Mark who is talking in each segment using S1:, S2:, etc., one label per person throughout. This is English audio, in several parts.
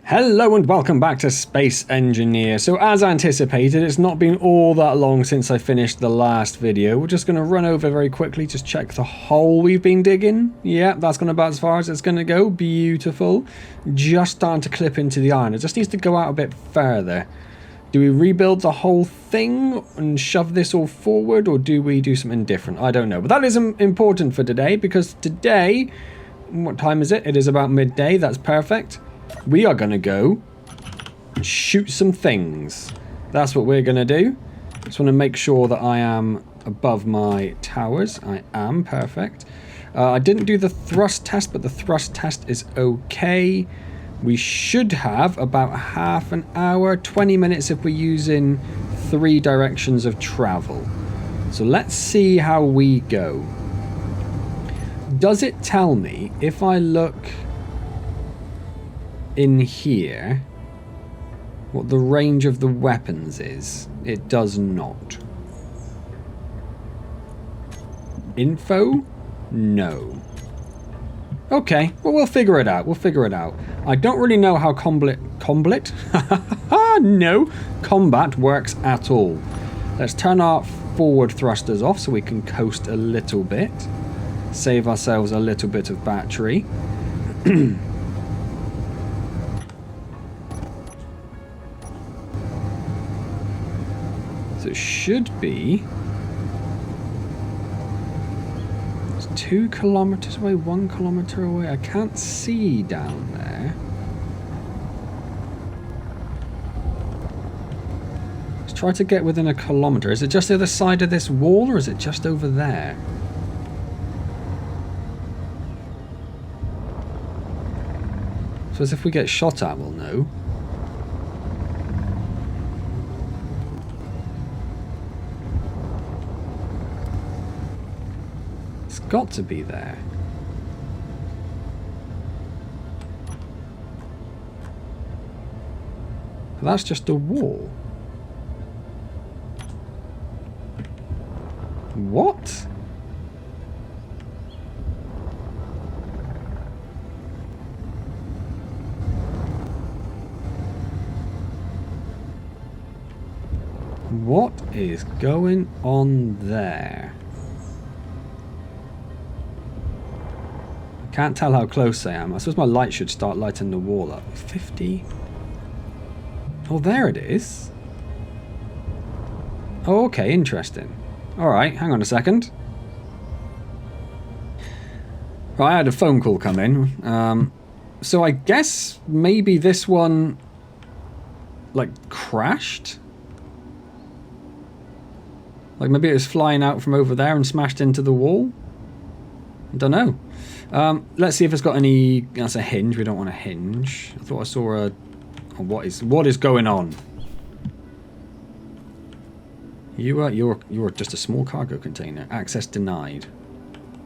S1: Hello and welcome back to Space Engineer. So as anticipated, it's not been all that long since I finished the last video. We're just going to run over very quickly, just check the hole we've been digging. Yeah, that's going about as far as it's going to go. Beautiful. Just starting to clip into the iron. It just needs to go out a bit further. Do we rebuild the whole thing and shove this all forward, or do we do something different? I don't know. But that isn't important for today, because today, what time is it? It is about midday. That's perfect. We are going to go and shoot some things. That's what we're going to do. Just want to make sure that I am above my towers. I am. Perfect. I didn't do the thrust test, but the thrust test is okay. We should have about half an hour, 20 minutes if we're using 3 directions of travel. So let's see how we go. Does it tell me if I look in here what the range of the weapons is? It does not. Info? No. Okay, well, we'll figure it out. We'll figure it out. I don't really know how combat works at all. Let's turn our forward thrusters off so we can coast a little bit. Save ourselves a little bit of battery. So it should be 2 kilometers away, 1 kilometer away. I can't see down there. Let's try to get within a kilometer. Is it just the other side of this wall, or is it just over there? So as if we get shot at, we'll know. Got to be there. But that's just a wall. What? What is going on there? Can't tell how close I am. I suppose my light should start lighting the wall up. 50. Oh, there it is. Oh, okay, interesting. Alright, hang on a second. Right, I had a phone call come in. So I guess maybe this one, like, crashed? Like, maybe it was flying out from over there and smashed into the wall? I don't know. Let's see if it's got any. That's a hinge. We don't want a hinge. I thought I saw a. Oh, what is going on? You're just a small cargo container. Access denied.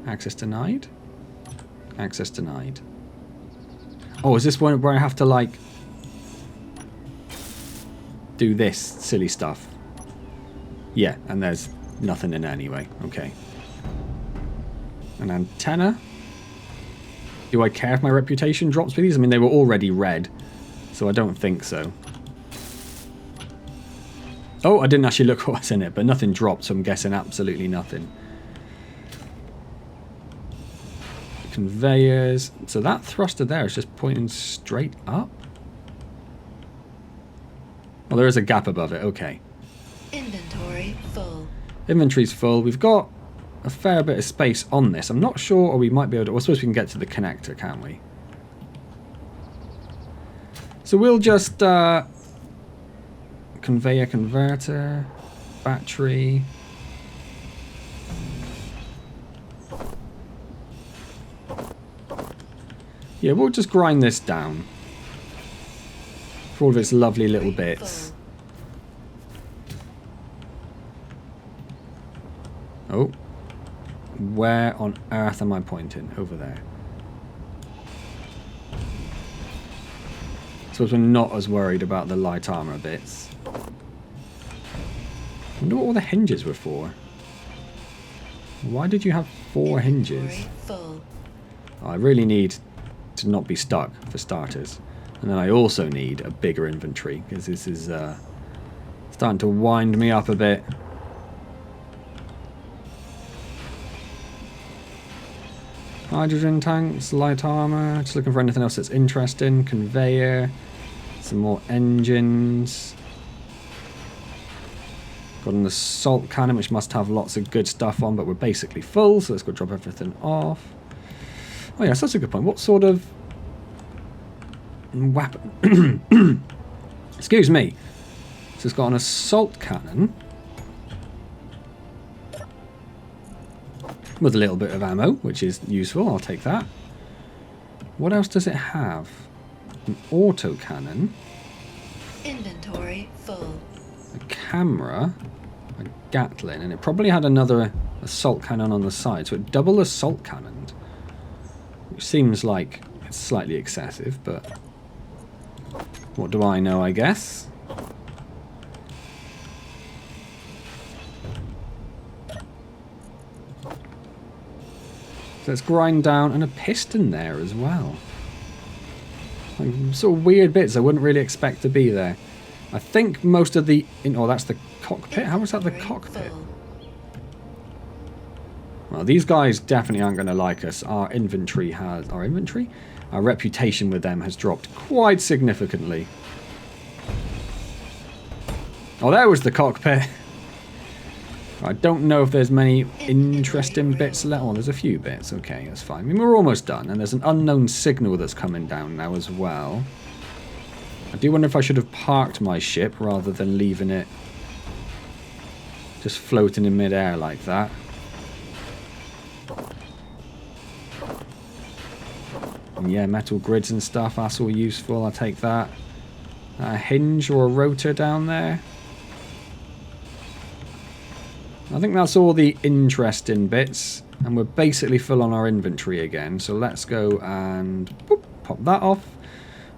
S1: Access denied. Access denied. Oh, is this one where I have to like do this silly stuff? Yeah, and there's nothing in it anyway. Okay. An antenna. Do I care if my reputation drops with these? I mean, they were already red, so I don't think so. Oh, I didn't actually look what's in it, but nothing dropped, so I'm guessing absolutely nothing. Conveyors. So that thruster there is just pointing straight up? Well, there is a gap above it. Okay.
S2: Inventory full.
S1: Inventory's full. We've got a fair bit of space on this. I'm not sure, or we might be able to. I suppose we can get to the connector, can't we? So we'll just conveyor, converter, battery. Yeah, we'll just grind this down for all of its lovely little bits. Oh. Where on earth am I pointing? Over there. Suppose we're not as worried about the light armor bits. I wonder what all the hinges were for. Why did you have 4 hinges?
S2: Full.
S1: I really need to not be stuck, for starters. And then I also need a bigger inventory, because this is starting to wind me up a bit. Hydrogen tanks, light armor, just looking for anything else that's interesting. Conveyor, some more engines. Got an assault cannon, which must have lots of good stuff on, but we're basically full, so let's go drop everything off. Oh yes, that's a good point. What sort of weapon? Excuse me. So it's got an assault cannon with a little bit of ammo, which is useful. I'll take that. What else does it have? An auto cannon.
S2: Inventory full.
S1: A camera. A Gatling. And it probably had another assault cannon on the side. So it double assault cannoned. Which seems like it's slightly excessive, but what do I know, I guess? So let's grind down, and a piston there as well. Like, sort of weird bits I wouldn't really expect to be there. I think most of the... Oh, that's the cockpit? How was that the cockpit? Well, these guys definitely aren't going to like us. Our inventory has... Our inventory? Our reputation with them has dropped quite significantly. Oh, there was the cockpit. I don't know if there's many interesting bits left. Oh, there's a few bits. Okay, that's fine. I mean, we're almost done. And there's an unknown signal that's coming down now as well. I do wonder if I should have parked my ship rather than leaving it just floating in midair like that. And yeah, metal grids and stuff, that's all useful. I'll take that. A hinge or a rotor down there. I think that's all the interesting bits. And we're basically full on our inventory again. So let's go and boop, pop that off.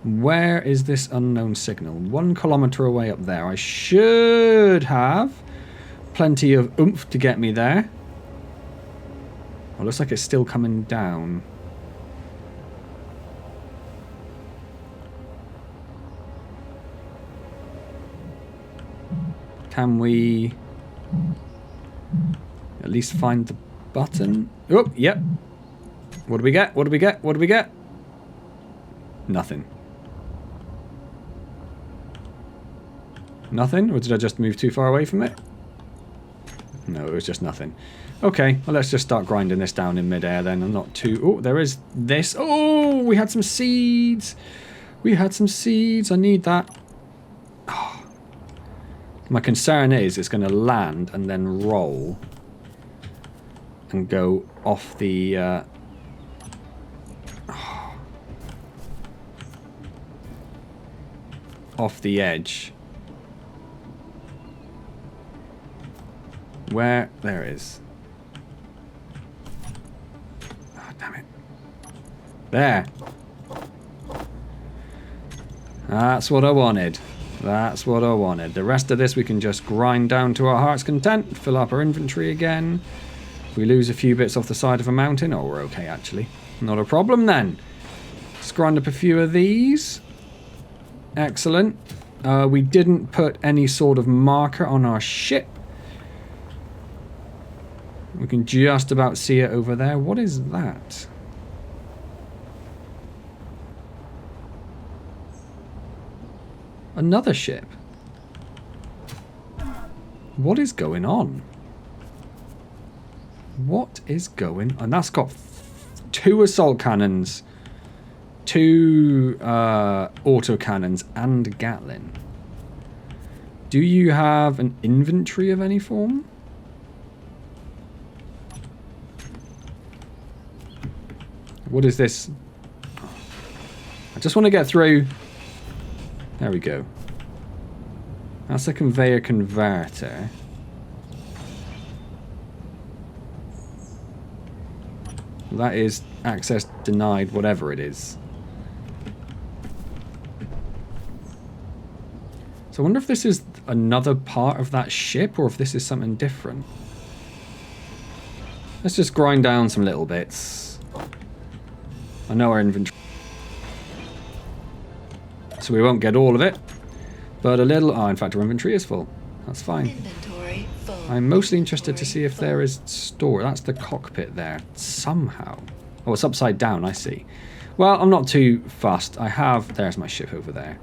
S1: Where is this unknown signal? 1 kilometer away up there. I should have plenty of oomph to get me there. Oh, looks like it's still coming down. Can we at least find the button? Oh, yep. What do we get? What do we get? What do we get? Nothing. Nothing? Or did I just move too far away from it? No, it was just nothing. Okay, well, let's just start grinding this down in midair then. I'm not too... Oh, there is this. Oh, we had some seeds. We had some seeds. I need that. Oh. My concern is it's going to land and then roll and go off the... off the edge. Where? There it is. Oh, damn it. There. That's what I wanted. That's what I wanted. The rest of this we can just grind down to our heart's content. Fill up our inventory again. If we lose a few bits off the side of a mountain, oh, we're okay actually. Not a problem then. Let's grind up a few of these. Excellent. We didn't put any sort of marker on our ship. We can just about see it over there. What is that? Another ship. What is going on? What is going on? And that's got 2 assault cannons, 2 auto cannons, and a Gatling. Do you have an inventory of any form? What is this? I just want to get through. There we go. That's a conveyor converter. That is access denied, whatever it is. So I wonder if this is another part of that ship or if this is something different. Let's just grind down some little bits. I know our inventory. So we won't get all of it. But a little... Oh, in fact, our inventory is full. That's fine.
S2: Inventory full.
S1: I'm mostly interested to see if there is store. That's the cockpit there. Somehow. Oh, it's upside down, I see. Well, I'm not too fussed. I have... There's my ship over there.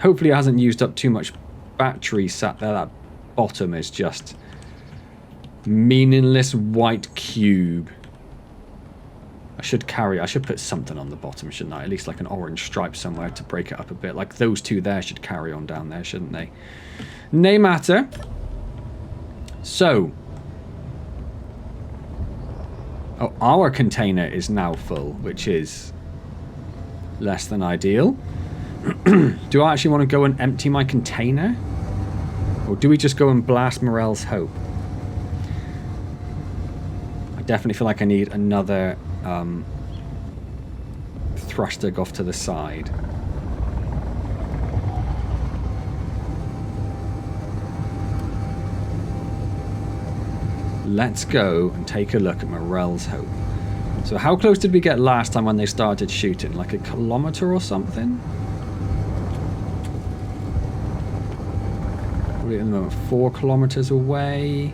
S1: Hopefully it hasn't used up too much battery sat there. That bottom is just meaningless white cube. I should put something on the bottom, shouldn't I? At least like an orange stripe somewhere to break it up a bit. Like those two there should carry on down there, shouldn't they? Nay matter. So. Oh, our container is now full, which is less than ideal. Do I actually want to go and empty my container? Or do we just go and blast Morrell's Hope? I definitely feel like I need another thruster off to the side. Let's go and take a look at Morrell's Hope. So how close did we get last time when they started shooting? Like a kilometer or something? We're at the moment 4 kilometers away.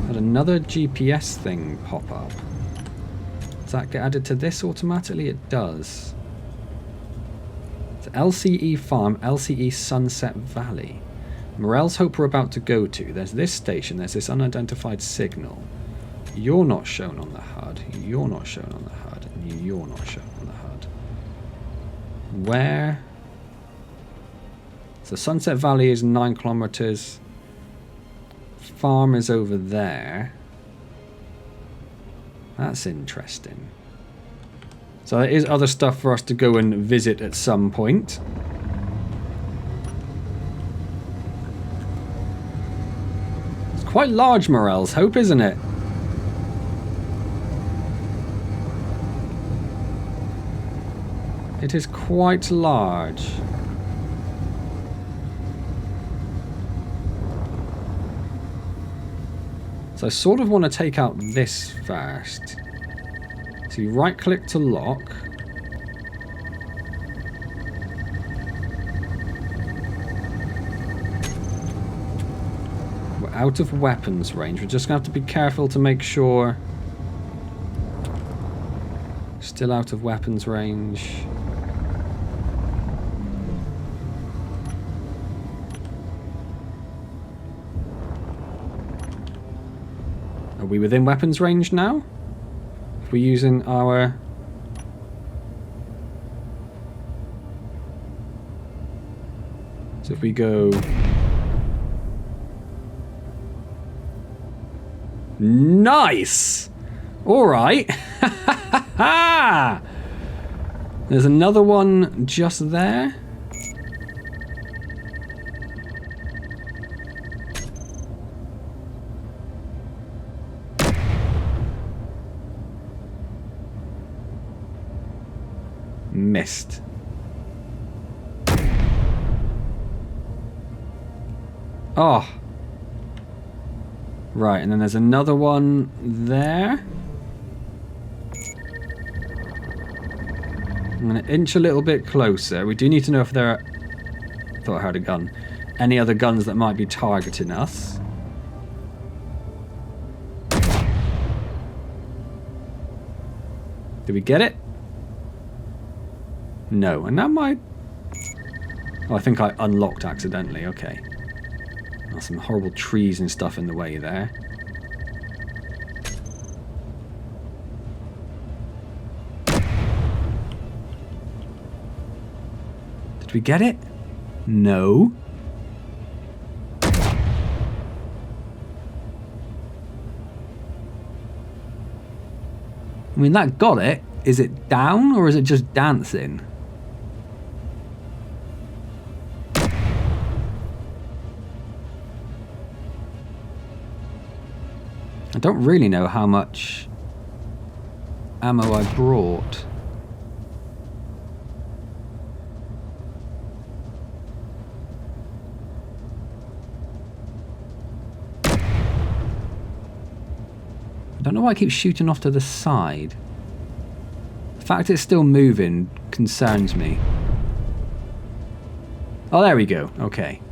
S1: Had another GPS thing pop up. Does that get added to this automatically? It does. It's LCE Farm, LCE Sunset Valley. Morrell's Hope we're about to go to. There's this station, there's this unidentified signal. You're not shown on the HUD. You're not shown on the HUD. And you're not shown on the HUD. Where? So Sunset Valley is 9 kilometers. Farm is over there. That's interesting. So there is other stuff for us to go and visit at some point. It's quite large, Morrell's Hope, isn't it? It is quite large. So I sort of want to take out this first. So you right click to lock. We're out of weapons range. We're just going to have to be careful to make sure. Still out of weapons range. Are we within weapons range now? If we're using our... So if we go... Nice! Alright. There's another one just there. Missed. Oh. Right, and then there's another one there. I'm going to inch a little bit closer. We do need to know if there are... Thought I heard a gun. Any other guns that might be targeting us. Did we get it? No, and that might... Oh, I think I unlocked accidentally, okay. Oh, some horrible trees and stuff in the way there. Did we get it? No. I mean, that got it. Is it down or is it just dancing? I don't really know how much ammo I brought. I don't know why I keep shooting off to the side. I fact it's still moving concerns me. Oh, there we go. Okay.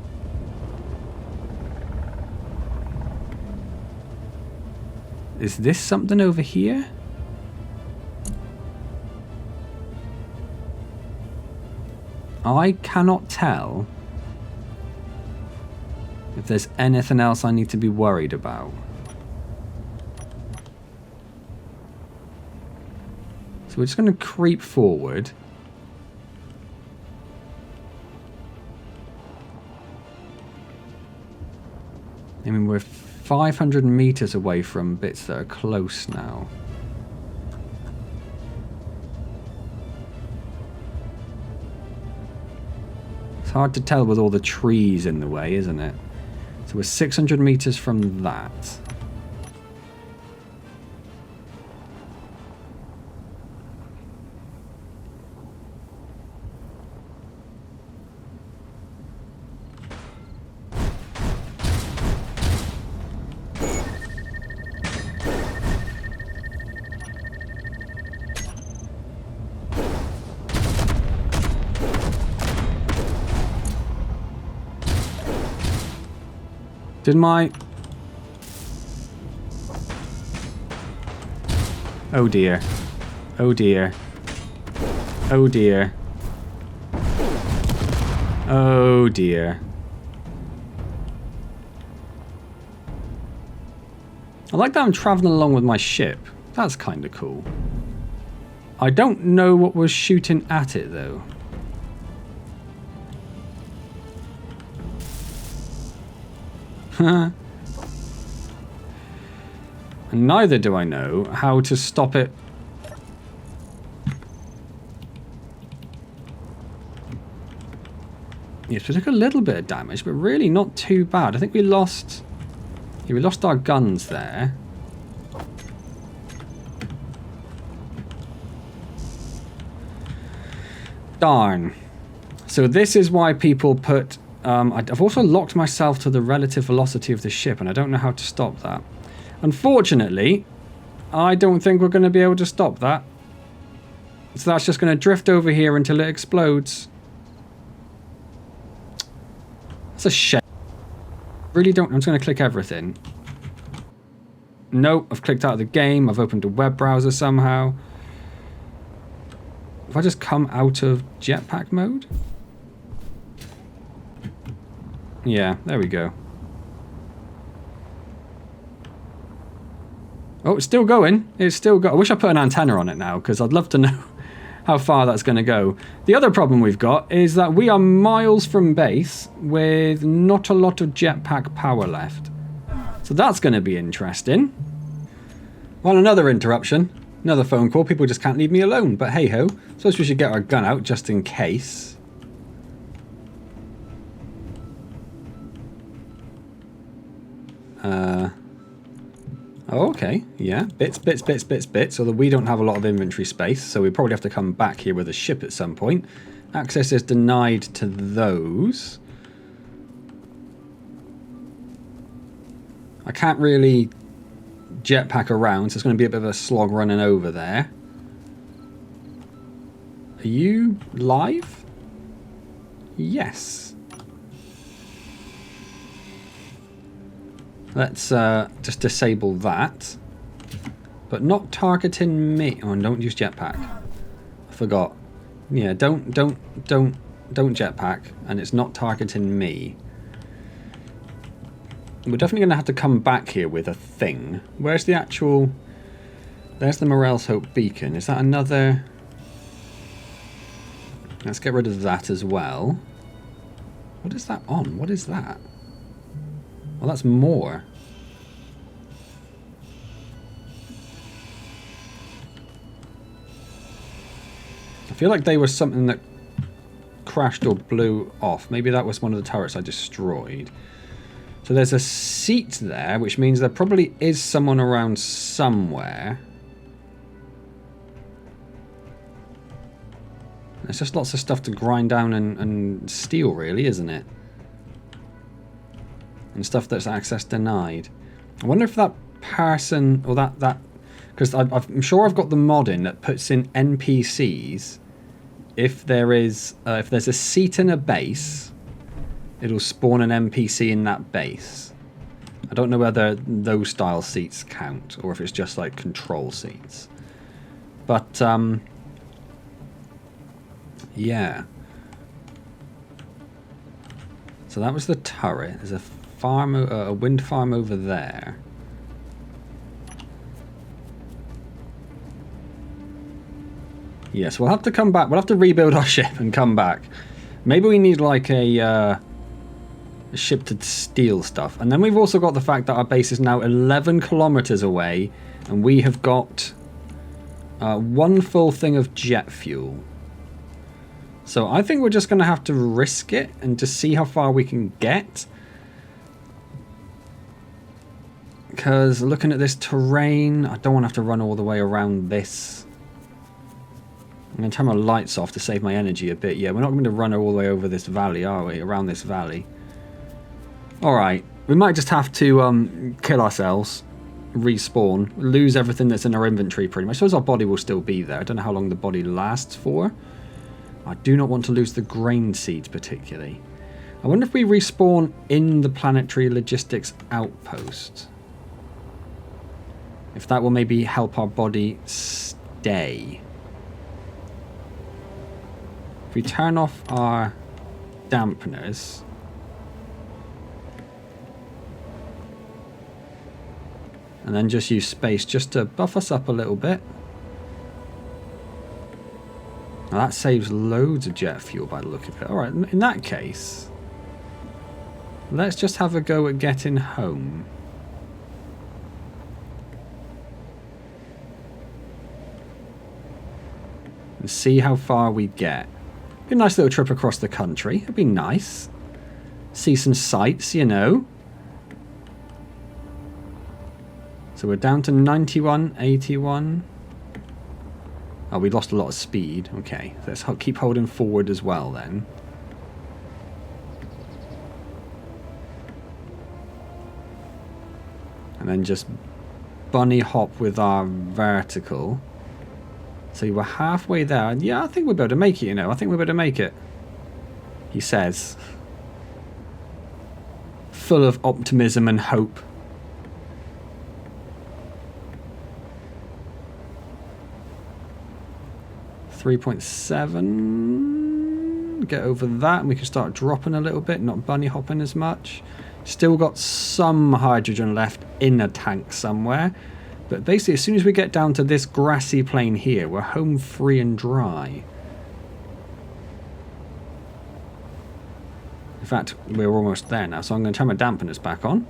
S1: Is this something over here? I cannot tell if there's anything else I need to be worried about. So we're just going to creep forward. I mean, we're 500 meters away from bits that are close now. It's hard to tell with all the trees in the way, isn't it? So we're 600 meters from that. Did my... Oh dear. Oh dear. Oh dear. Oh dear. I like that I'm traveling along with my ship. That's kind of cool. I don't know what was shooting at it though. And neither do I know how to stop it. Yes, we took a little bit of damage, but really not too bad. I think we lost... Yeah, we lost our guns there. Darn. So this is why people put... I've also locked myself to the relative velocity of the ship, and I don't know how to stop that. Unfortunately, I don't think we're going to be able to stop that. So that's just going to drift over here until it explodes. That's a shame. Really don't... I'm just going to click everything. Nope, I've clicked out of the game. I've opened a web browser somehow. If I just come out of jetpack mode... Yeah, there we go. Oh, it's still going. It's still going. I wish I put an antenna on it now, because I'd love to know how far that's going to go. The other problem we've got is that we are miles from base with not a lot of jetpack power left. So that's going to be interesting. Well, another interruption. Another phone call. People just can't leave me alone. But hey-ho. Suppose we should get our gun out just in case. Oh, okay. Yeah. Bits. Although we don't have a lot of inventory space, so we probably have to come back here with a ship at some point. Access is denied to those. I can't really jetpack around, so it's going to be a bit of a slog running over there. Are you live? Yes. Let's just disable that. But not targeting me. Oh, and don't use jetpack. I forgot. Yeah, don't jetpack. And it's not targeting me. We're definitely going to have to come back here with a thing. Where's the actual... There's the Morrell's Hope beacon. Is that another... Let's get rid of that as well. What is that on? What is that? Well, that's more. I feel like they were something that crashed or blew off. Maybe that was one of the turrets I destroyed. So there's a seat there, which means there probably is someone around somewhere. There's just lots of stuff to grind down and steal, really, isn't it? And stuff that's access denied. I wonder if that person, or that Because I'm sure I've got the mod in that puts in NPCs. If there's a seat in a base, it'll spawn an NPC in that base. I don't know whether those style seats count or if it's just like control seats. But yeah. So that was the turret. There's a farm, a wind farm over there. Yes, we'll have to come back. We'll have to rebuild our ship and come back. Maybe we need like a ship to steal stuff. And then we've also got the fact that our base is now 11 kilometers away, and we have got one full thing of jet fuel. So I think we're just going to have to risk it and just see how far we can get. Because looking at this terrain, I don't want to have to run all the way around this. I'm going to turn my lights off to save my energy a bit. Yeah, we're not going to run all the way over this valley, are we? Around this valley. Alright, we might just have to kill ourselves, respawn, lose everything that's in our inventory pretty much. I suppose our body will still be there. I don't know how long the body lasts for. I do not want to lose the grain seeds particularly. I wonder if we respawn in the planetary logistics outpost. If that will maybe help our body stay. If we turn off our dampeners. And then just use space just to buff us up a little bit. Now that saves loads of jet fuel by the look of it. Alright, in that case, let's just have a go at getting home. And see how far we get. Be a nice little trip across the country. It'd be nice. See some sights, you know. So we're down to 91, 81. Oh, we lost a lot of speed. Okay, let's keep holding forward as well then. And then just bunny hop with our vertical. So we're halfway there. Yeah, I think we're able to make it, you know. I think we're able to make it. He says. Full of optimism and hope. .7. Get over that and we can start dropping a little bit, not bunny hopping as much. Still got some hydrogen left in a tank somewhere. But basically as soon as we get down to this grassy plain here, we're home free and dry. In fact, we're almost there now, so I'm going to turn my dampeners back on.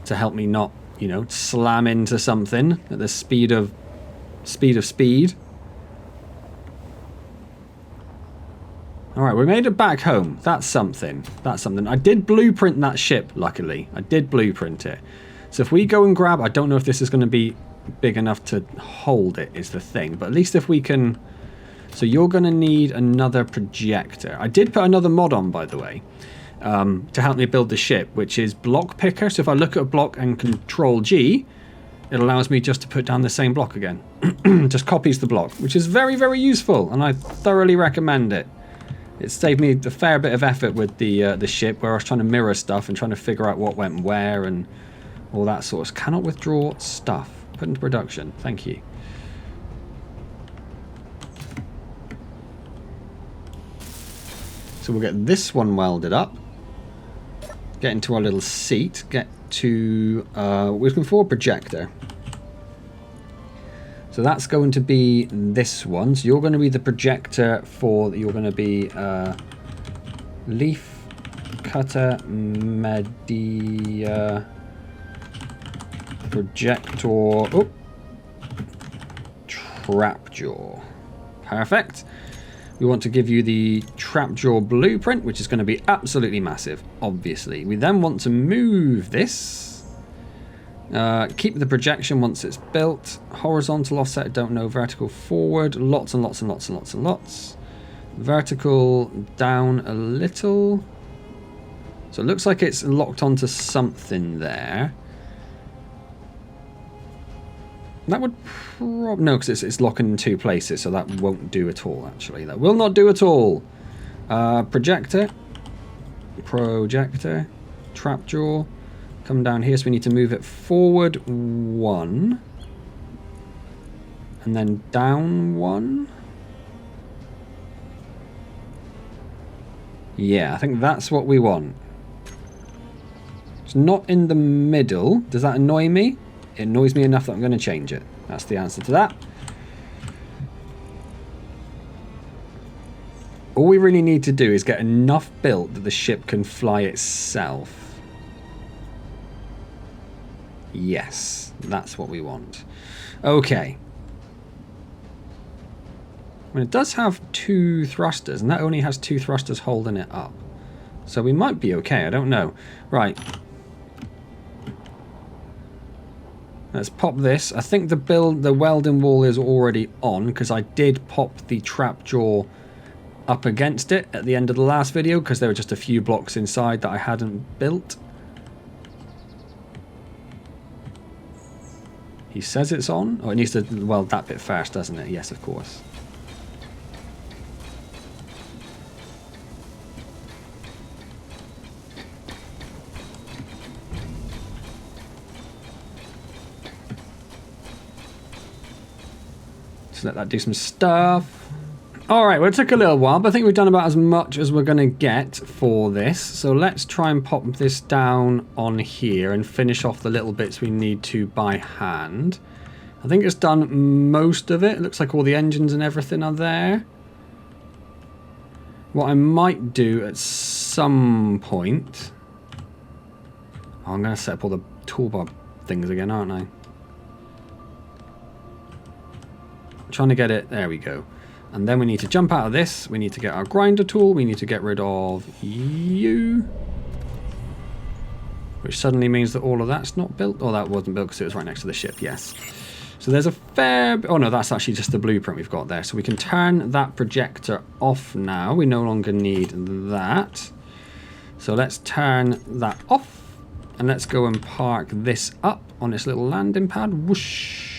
S1: To help me not, you know, slam into something at the speed of speed. Alright, we made it back home. That's something. That's something. I did blueprint that ship, luckily. I did blueprint it. So if we go and grab... I don't know if this is going to be big enough to hold it, is the thing. But at least if we can... So you're going to need another projector. I did put another mod on, by the way, to help me build the ship, which is block picker. So if I look at a block and Control G... it allows me just to put down the same block again. Just copies the block, which is very, very useful, and I thoroughly recommend it. It saved me a fair bit of effort with the ship, where I was trying to mirror stuff and trying to figure out what went where and all that sort of. Cannot withdraw stuff. Put into production. Thank you. So we'll get this one welded up. Get into our little seat. Get to we're looking for a projector. So that's going to be this one. So you're going to be the projector for, you're going to be leaf cutter media projector. Oh, trapjaw. Perfect. We want to give you the trapjaw blueprint, which is going to be absolutely massive, obviously. We then want to move this. Keep the projection once it's built. Horizontal offset, don't know. Vertical forward. Lots and lots and lots and lots and lots. Vertical down a little. So it looks like it's locked onto something there. That would no, because it's locking in 2 places, so that won't do at all, actually. That will not do at all. Projector. Projector. Trapjaw. Come down here, so we need to move it forward 1. And then down 1. Yeah, I think that's what we want. It's not in the middle. Does that annoy me? It annoys me enough that I'm going to change it. That's the answer to that. All we really need to do is get enough built that the ship can fly itself. Yes, that's what we want. Okay. I mean, it does have 2 thrusters, and that only has 2 thrusters holding it up. So we might be okay, I don't know. Right. Let's pop this. I think the welding wall is already on, because I did pop the trapjaw up against it at the end of the last video, because there were just a few blocks inside that I hadn't built. He says it's on. Oh, it needs to weld that bit first, doesn't it? Yes, of course. Let that do some stuff. Alright, well, it took a little while, but I think we've done about as much as we're going to get for this. So let's try and pop this down on here and finish off the little bits we need to by hand. I think it's done most of it. It looks like all the engines and everything are there. What I might do at some point... Oh, I'm going to set up all the toolbar things again, aren't I? Trying to get it, there we go. And then we need to jump out of this, we need to get our grinder tool, we need to get rid of you, which suddenly means that all of that's not built. Oh, that wasn't built because it was right next to the ship, yes. So there's a fair, oh no, that's actually just the blueprint we've got there. So we can turn that projector off now, we no longer need that. So let's turn that off, and let's go and park this up on this little landing pad, whoosh.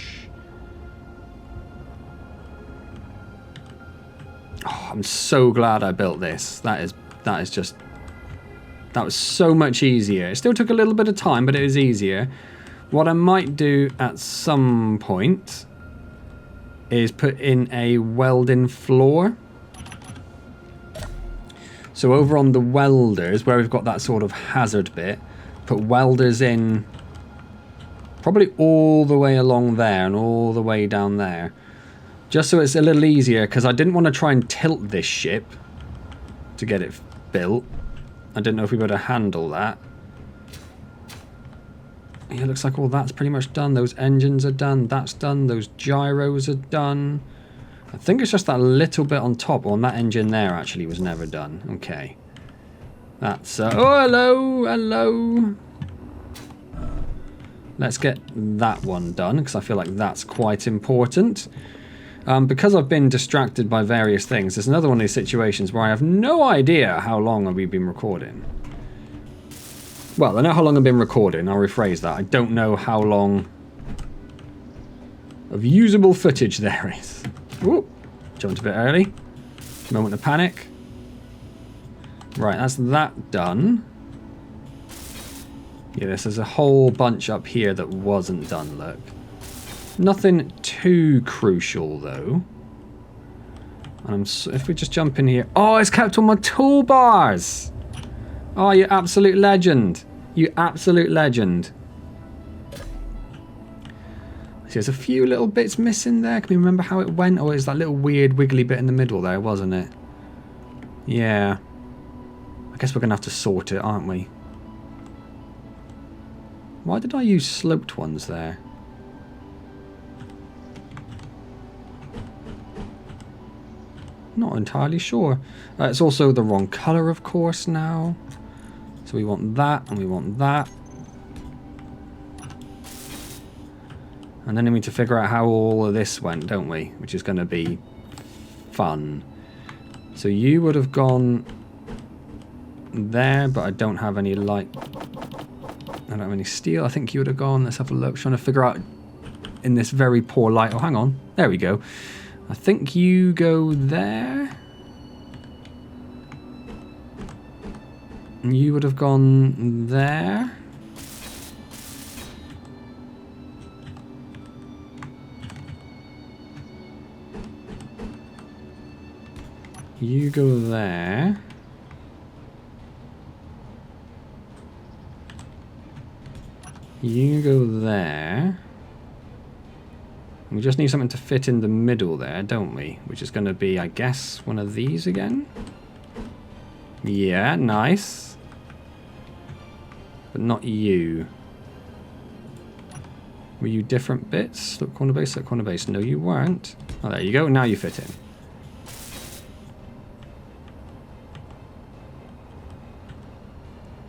S1: Oh, I'm so glad I built this. That was so much easier. It still took a little bit of time, but it was easier. What I might do at some point is put in a welding floor. So over on the welders, where we've got that sort of hazard bit, put welders in probably all the way along there and all the way down there. Just so it's a little easier, because I didn't want to try and tilt this ship to get it built. I didn't know if we were able to handle that. Yeah, it looks like all that's pretty much done. Those engines are done. That's done. Those gyros are done. I think it's just that little bit on top. Well, that engine there actually was never done. Okay. That's... oh, hello! Hello! Let's get that one done, because I feel like that's quite important. Because I've been distracted by various things, there's another one of these situations where I have no idea how long we've been recording. Well, I know how long I've been recording, I'll rephrase that. I don't know how long of usable footage there is. Ooh, jumped a bit early. Moment of panic. Right, that's that done. Yeah, there's a whole bunch up here that wasn't done, look. Nothing too crucial, though. And if we just jump in here... Oh, it's kept all my toolbars! Oh, you absolute legend. You absolute legend. See, there's a few little bits missing there. Can we remember how it went? Oh, it's that little weird wiggly bit in the middle there, wasn't it? Yeah. I guess we're going to have to sort it, aren't we? Why did I use sloped ones there? Not entirely sure. It's also the wrong colour, of course, now. So we want that, and we want that. And then we need to figure out how all of this went, don't we? Which is going to be fun. So you would have gone there, but I don't have any light. I don't have any steel. I think you would have gone. Let's have a look. Trying to figure out in this very poor light. Oh, hang on. There we go. I think you go there. You would have gone there. You go there. You go there. We just need something to fit in the middle there, don't we? Which is going to be, I guess, one of these again. Yeah, nice. But not you. Were you different bits? Look, corner base, look, corner base. No, you weren't. Oh, there you go. Now you fit in.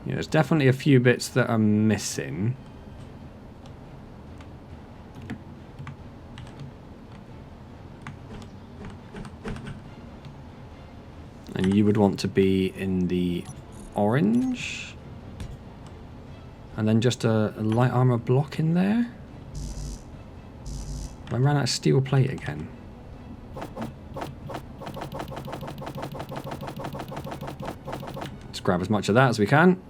S1: Yeah, there's definitely a few bits that are missing. And you would want to be in the orange. And then just a light armor block in there. I ran out of steel plate again. Let's grab as much of that as we can.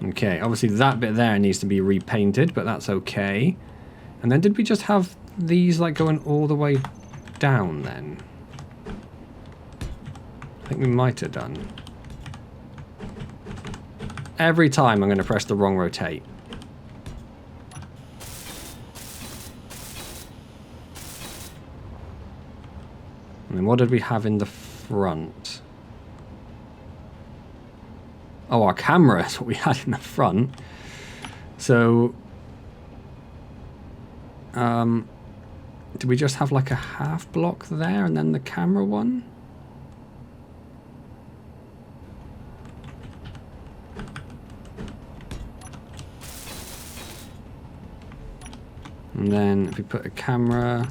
S1: Okay, obviously that bit there needs to be repainted, but that's okay. And then did we just have these like going all the way down then? I think we might have done. Every time I'm going to press the wrong rotate. And then what did we have in the front? Oh, our camera is what we had in the front. So, did we just have like a half block there and then the camera one? And then if we put a camera...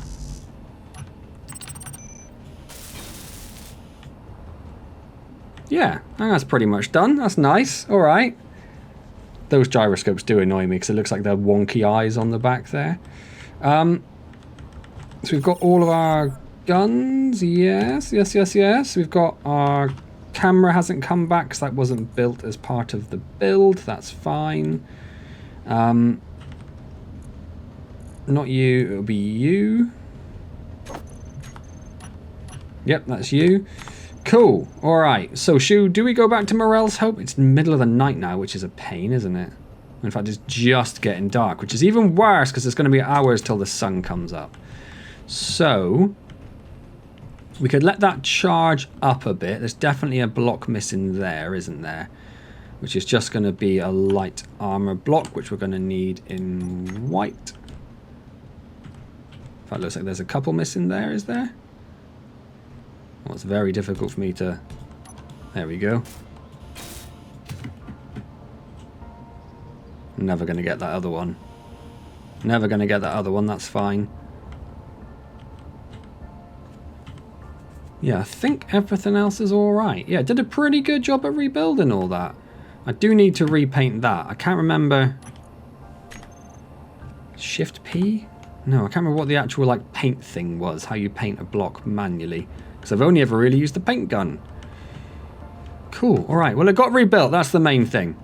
S1: Yeah, I think that's pretty much done. That's nice. All right. Those gyroscopes do annoy me because it looks like they're wonky eyes on the back there. So we've got all of our guns. Yes, yes, yes, yes. We've got our camera hasn't come back because that wasn't built as part of the build. That's fine. Not you. It'll be you. Yep, that's you. Cool. All right. So, do we go back to Morrell's Hope? It's the middle of the night now, which is a pain, isn't it? In fact, it's just getting dark, which is even worse because it's going to be hours till the sun comes up. So, we could let that charge up a bit. There's definitely a block missing there, isn't there? Which is just going to be a light armor block, which we're going to need in white. In fact, it looks like there's a couple missing there, is there? Well, it's very difficult for me to... There we go. Never going to get that other one. Never going to get that other one, that's fine. Yeah, I think everything else is alright. Yeah, did a pretty good job at rebuilding all that. I do need to repaint that. I can't remember... Shift P? No, I can't remember what the actual like paint thing was. How you paint a block manually. Because I've only ever really used the paint gun. Cool. Alright, well it got rebuilt. That's the main thing.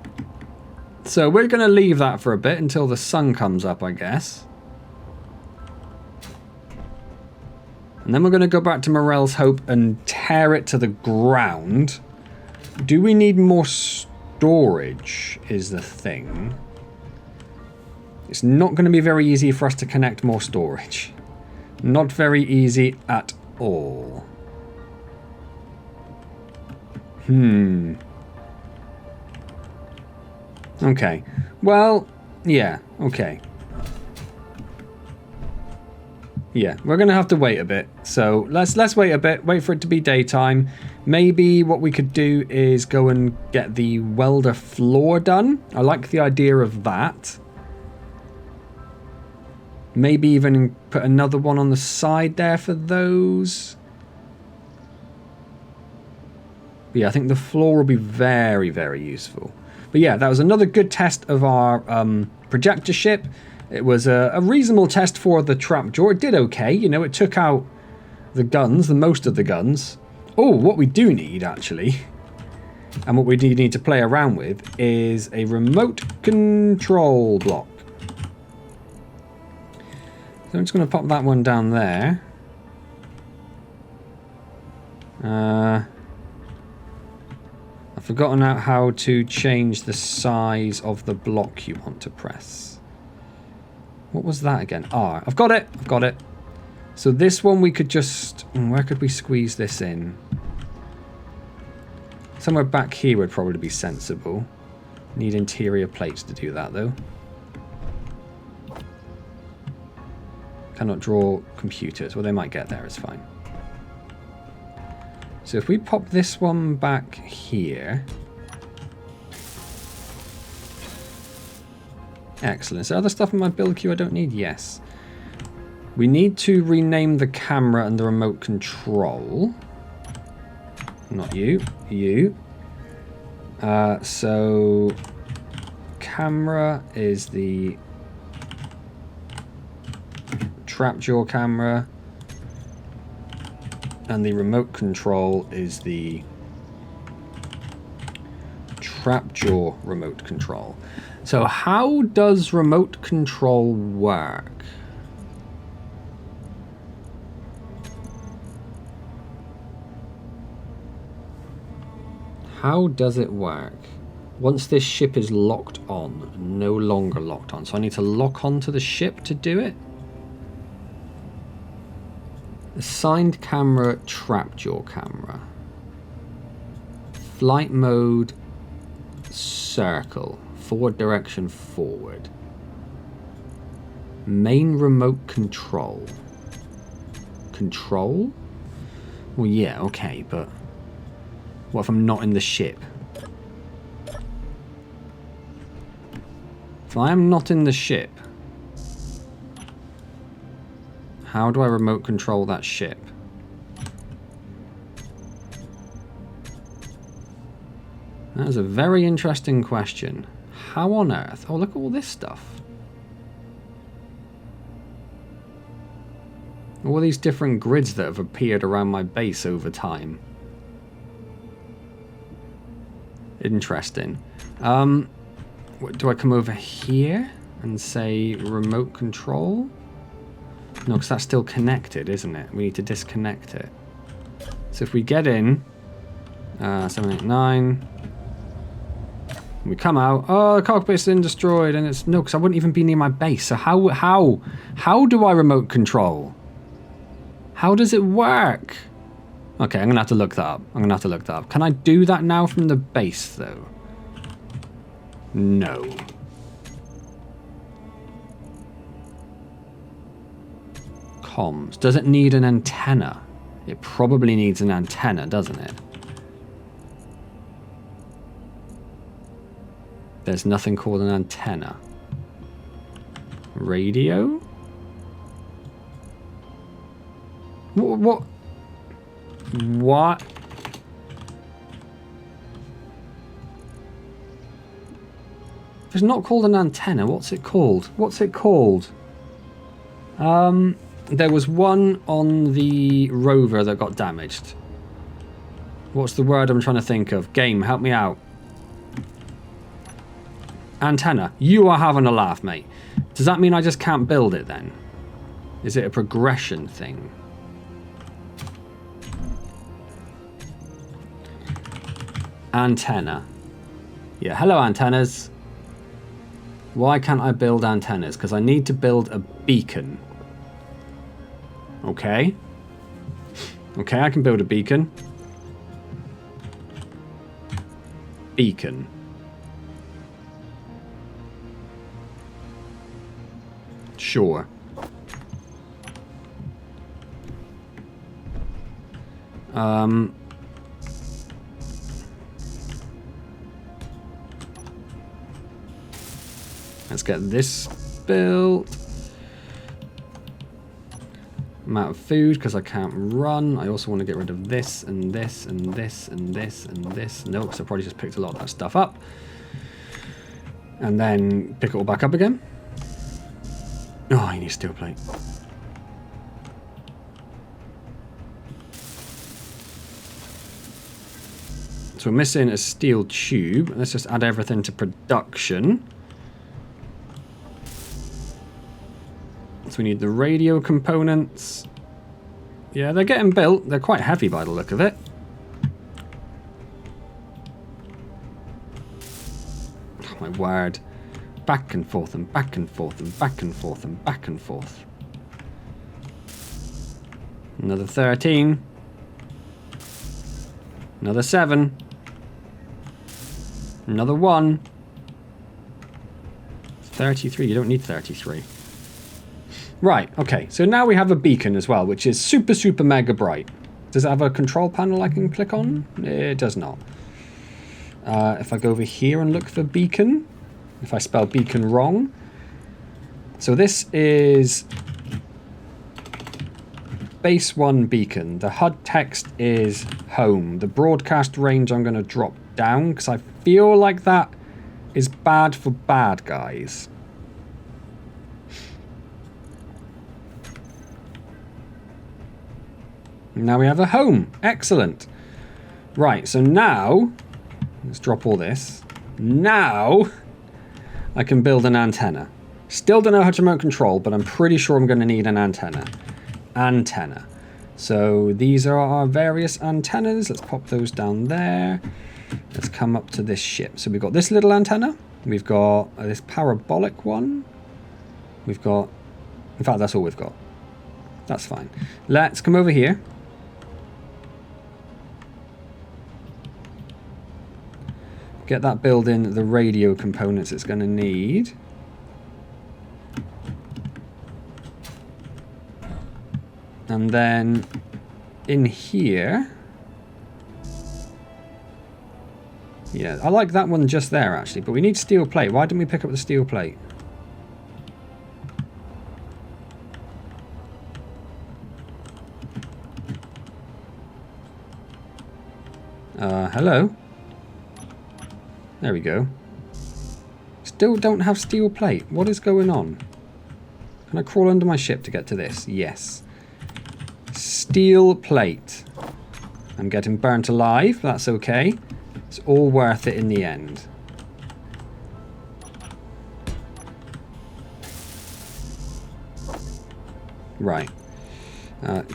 S1: So we're going to leave that for a bit until the sun comes up, I guess. And then we're going to go back to Morrell's Hope and tear it to the ground. Do we need more storage is the thing. It's not going to be very easy for us to connect more storage. Not very easy at all. Okay. Well, yeah. Okay. Yeah, we're going to have to wait a bit. So let's wait a bit. Wait for it to be daytime. Maybe what we could do is go and get the welder floor done. I like the idea of that. Maybe even put another one on the side there for those. But yeah, I think the floor will be very, very useful. But yeah, that was another good test of our projector ship. It was a reasonable test for the trapjaw. It did okay. You know, it took out the guns, the most of the guns. Oh, what we do need, actually, and what we do need to play around with, is a remote control block. So I'm just going to pop that one down there. I've forgotten out how to change the size of the block you want to press. What was that again? R. I've got it. I've got it. So this one we could just... Where could we squeeze this in? Somewhere back here would probably be sensible. Need interior plates to do that, though. Cannot draw computers. Well, they might get there. It's fine. So if we pop this one back here... Excellent. Is there other stuff in my build queue I don't need? Yes. We need to rename the camera and the remote control. Not you. You. So... Camera is the... Trapjaw camera. And the remote control is the... Trapjaw remote control. So how does remote control work? How does it work? Once this ship is locked on, no longer locked on. So I need to lock onto the ship to do it? Assigned camera, trapjaw camera. Flight mode, circle. Forward direction, forward. Main remote control. Control? Well, yeah, okay, but what if I'm not in the ship? If I am not in the ship, how do I remote control that ship? That is a very interesting question. How on earth? Oh, look at all this stuff. All these different grids that have appeared around my base over time. Interesting. Do I come over here and say remote control? No, because that's still connected, isn't it? We need to disconnect it. So if we get in, 7, 8, 9, we come out. Oh, the cockpit's been destroyed, and it's no, because I wouldn't even be near my base. So how do I remote control? How does it work? Okay, I'm gonna have to look that up. I'm gonna have to look that up. Can I do that now from the base, though? No. Comms. Does it need an antenna? It probably needs an antenna, doesn't it? There's nothing called an antenna. Radio? What? What? If it's not called an antenna, what's it called? What's it called? There was one on the rover that got damaged. What's the word I'm trying to think of? Game, help me out. Antenna. You are having a laugh, mate. Does that mean I just can't build it then? Is it a progression thing? Antenna. Yeah, hello antennas. Why can't I build antennas? Because I need to build a beacon. Okay. Okay, I can build a beacon. Beacon. Sure. Let's get this built. I'm out of food because I can't run. I also want to get rid of this and this and this and this and this. No, because I probably just picked a lot of that stuff up. And then pick it all back up again. Oh, I need a steel plate. So we're missing a steel tube. Let's just add everything to production. So we need the radio components. Yeah, they're getting built. They're quite heavy by the look of it. Oh my word. Back and forth and back and forth and back and forth and back and forth. Another 13. Another 7. Another 1. 33. You don't need 33. Right, okay. So now we have a beacon as well, which is super, super mega bright. Does it have a control panel I can click on? It does not. If I go over here and look for beacon, if I spell beacon wrong. So this is base 1 beacon. The HUD text is home. The broadcast range I'm going to drop down because I feel like that is bad for bad guys. Now we have a home. Excellent. Right, so now, let's drop all this. Now, I can build an antenna. Still don't know how to remote control, but I'm pretty sure I'm going to need an antenna. Antenna. So these are our various antennas. Let's pop those down there. Let's come up to this ship. So we've got this little antenna. We've got this parabolic one. We've got, in fact, that's all we've got. That's fine. Let's come over here. Get that build in the radio components it's going to need. And then in here, yeah, I like that one just there actually, but we need steel plate. Why didn't we pick up the steel plate? Hello? There we go. Still don't have steel plate. What is going on? Can I crawl under my ship to get to this? Yes. Steel plate. I'm getting burnt alive. That's okay. It's all worth it in the end. Right.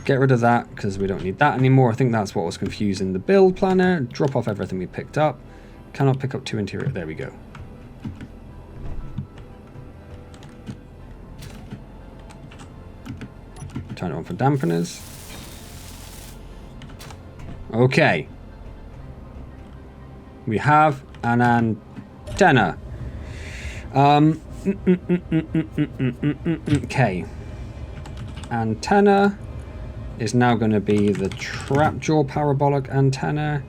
S1: Get rid of that because we don't need that anymore. I think that's what was confusing the build planner. Drop off everything we picked up. Cannot pick up 2 interior. There we go. Turn it on for dampeners. Okay. We have an antenna. Okay. Antenna is now going to be the trapjaw parabolic antenna.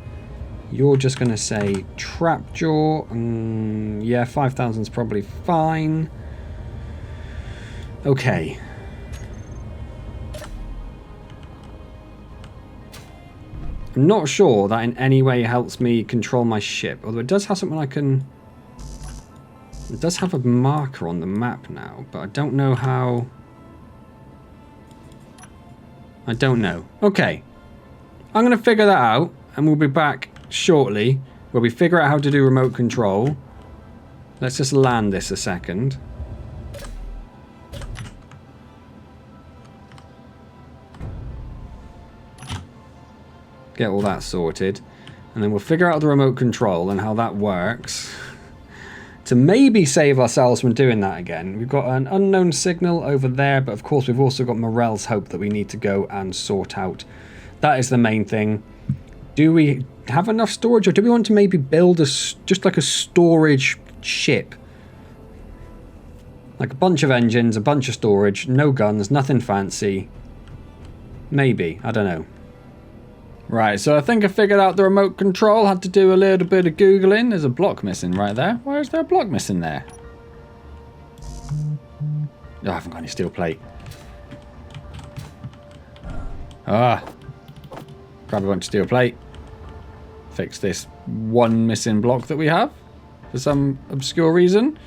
S1: You're just going to say trapjaw. Yeah, 5,000 is probably fine. Okay. I'm not sure that in any way helps me control my ship. Although it does have something I can... It does have a marker on the map now, but I don't know how... I don't know. Okay. I'm going to figure that out, and we'll be back shortly where we figure out how to do remote control. Let's just land this a second. Get all that sorted, and then we'll figure out the remote control and how that works to maybe save ourselves from doing that again. We've got an unknown signal over there, but of course we've also got Morrell's Hope that we need to go and sort out. That is the main thing. Do we have enough storage, or do we want to maybe build just like a storage ship? Like a bunch of engines, a bunch of storage, no guns, nothing fancy. Maybe, I don't know. Right, so I think I figured out the remote control. Had to do a little bit of Googling. There's a block missing right there. Why is there a block missing there? Oh, I haven't got any steel plate. Ah. Grab a bunch of steel plate. Fix this one missing block that we have. for some obscure reason.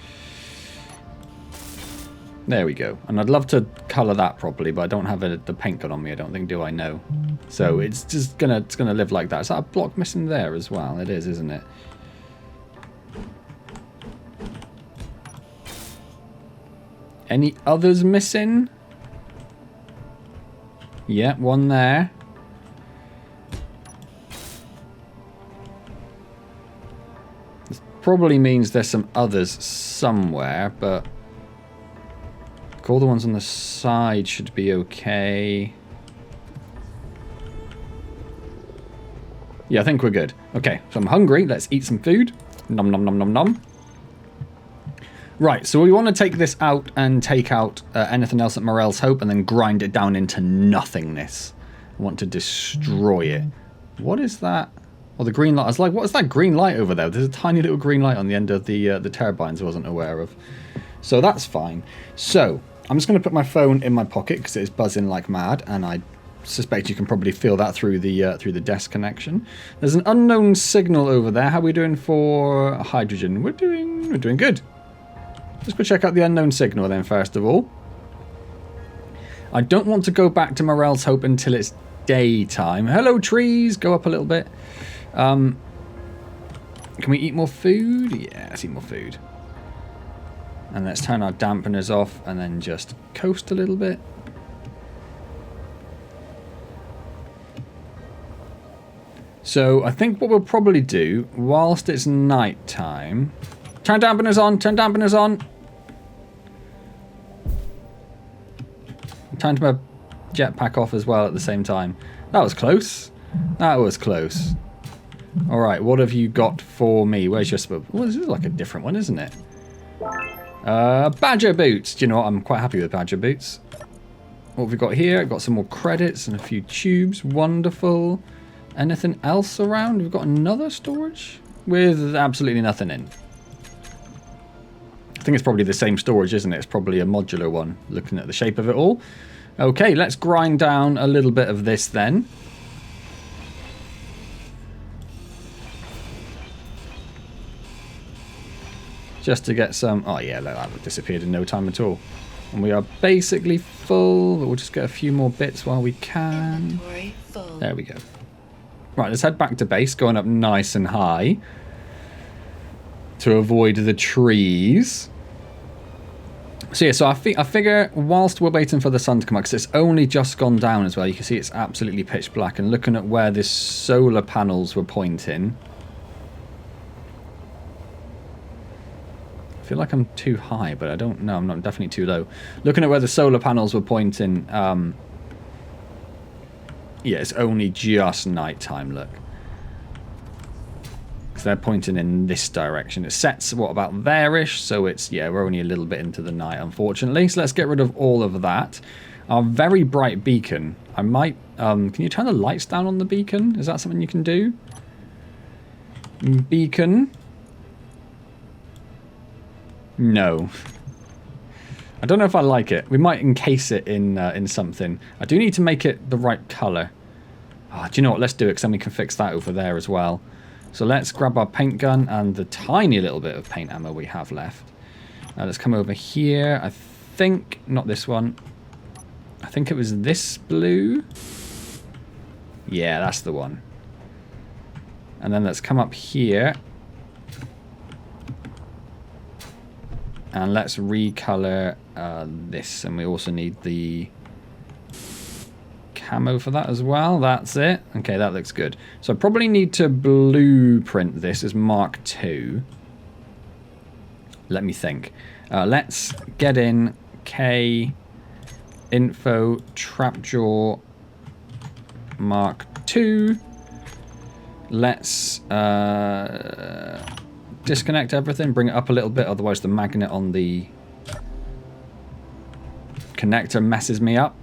S1: There we go. And I'd love to colour that properly, but I don't have the paint gun on me, I don't think, do I? No. So it's just gonna live like that. Is that a block missing there as well? It is, isn't it? Any others missing? Yeah, one there. This probably means there's some others somewhere, but all the ones on the side should be okay. Yeah, I think we're good. Okay, so I'm hungry. Let's eat some food. Nom nom nom nom nom. Right, so we want to take this out and take out anything else at Morrell's Hope and then grind it down into nothingness. I want to destroy it. What is that? Oh, the green light. I was like, what is that green light over there? There's a tiny little green light on the end of the turbines I wasn't aware of. So that's fine. So I'm just going to put my phone in my pocket because it's buzzing like mad, and I suspect you can probably feel that through the desk connection. There's an unknown signal over there. How are we doing for hydrogen? We're doing good. Let's go check out the unknown signal then first of all. I don't want to go back to Morrell's Hope until it's daytime. Hello trees, go up a little bit. Can we eat more food? Yeah, let's eat more food. And let's turn our dampeners off and then just coast a little bit. So I think what we'll probably do whilst it's night time... Turn dampeners on, turn dampeners on. Turned my jetpack off as well at the same time. That was close. That was close. Alright, what have you got for me? Where's your... Well, this is like a different one, isn't it? Badger boots. Do you know what? I'm quite happy with badger boots. What have we got here? We've got some more credits and a few tubes. Wonderful. Anything else around? We've got another storage with absolutely nothing in. I think it's probably the same storage, isn't it? It's probably a modular one, looking at the shape of it all. Okay, let's grind down a little bit of this then. Just to get some... Oh yeah, that disappeared in no time at all. And we are basically full, but we'll just get a few more bits while we can.
S2: Inventory full.
S1: There we go. Right, let's head back to base, going up nice and high to avoid the trees. So yeah, so I figure whilst we're waiting for the sun to come up, because it's only just gone down as well, you can see it's absolutely pitch black, and looking at where the solar panels were pointing, I feel like I'm too high, but I don't know. I'm not definitely too low. Looking at where the solar panels were pointing, yeah, it's only just nighttime, look. Because they're pointing in this direction. It sets, what, about there-ish? So it's, yeah, we're only a little bit into the night, unfortunately. So let's get rid of all of that. Our very bright beacon. I might, can you turn the lights down on the beacon? Is that something you can do? Beacon. No. I don't know if I like it. We might encase it in something. I do need to make it the right colour. Oh, do you know what? Let's do it, because then we can fix that over there as well. So let's grab our paint gun and the tiny little bit of paint ammo we have left. Let's come over here. I think, not this one. I think it was this blue. Yeah, that's the one. And then let's come up here. And let's recolor this. And we also need the camo for that as well. That's it. Okay, that looks good. So I probably need to blueprint this as Mark II. Let me think. Let's get in K info trapjaw Mark II. Let's disconnect everything, bring it up a little bit, otherwise the magnet on the connector messes me up.